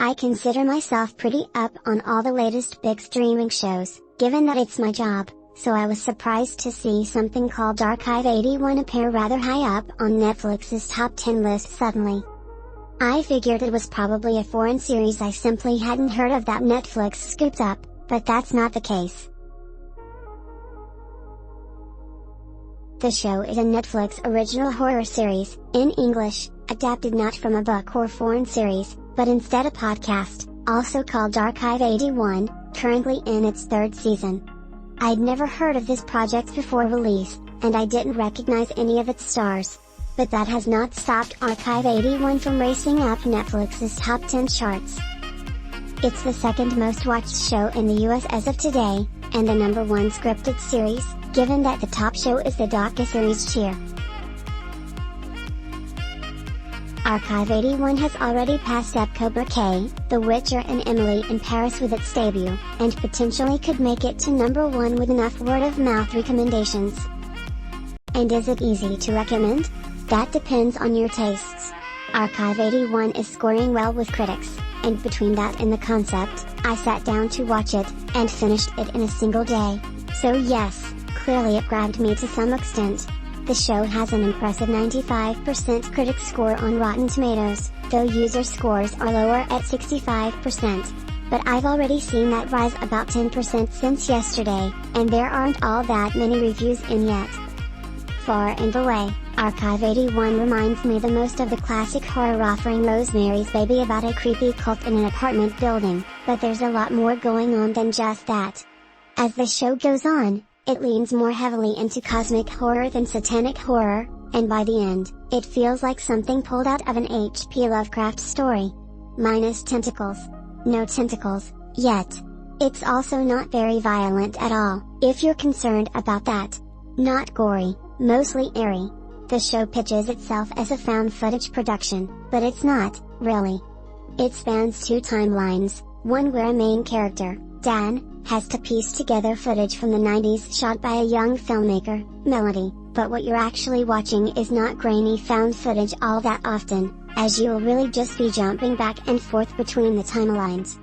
I consider myself pretty up on all the latest big streaming shows, given that it's my job, so I was surprised to see something called Archive 81 appear rather high up on Netflix's top 10 list suddenly. I figured it was probably a foreign series I simply hadn't heard of that Netflix scooped up, but that's not the case. The show is a Netflix original horror series, in English, adapted not from a book or foreign series, but instead a podcast, also called Archive 81, currently in its third season. I'd never heard of this project before release, and I didn't recognize any of its stars. But that has not stopped Archive 81 from racing up Netflix's top 10 charts. It's the second most watched show in the US as of today, and the #1 scripted series, given that the top show is the docuseries Cheer. Archive 81 has already passed up Cobra Kai, The Witcher and Emily in Paris with its debut, and potentially could make it to #1 with enough word-of-mouth recommendations. And is it easy to recommend? That depends on your tastes. Archive 81 is scoring well with critics, and between that and the concept, I sat down to watch it, and finished it in a single day. So yes, clearly it grabbed me to some extent. The show has an impressive 95% critic score on Rotten Tomatoes, though user scores are lower at 65%. But I've already seen that rise about 10% since yesterday, and there aren't all that many reviews in yet. Far and away, Archive 81 reminds me the most of the classic horror offering Rosemary's Baby about a creepy cult in an apartment building, but there's a lot more going on than just that. As the show goes on, it leans more heavily into cosmic horror than satanic horror, and by the end, it feels like something pulled out of an H.P. Lovecraft story. Minus tentacles. No tentacles, yet. It's also not very violent at all, if you're concerned about that. Not gory, mostly eerie. The show pitches itself as a found footage production, but it's not, really. It spans two timelines, one where a main character, Dan, has to piece together footage from the 90s shot by a young filmmaker, Melody, but what you're actually watching is not grainy found footage all that often, as you'll really just be jumping back and forth between the timelines.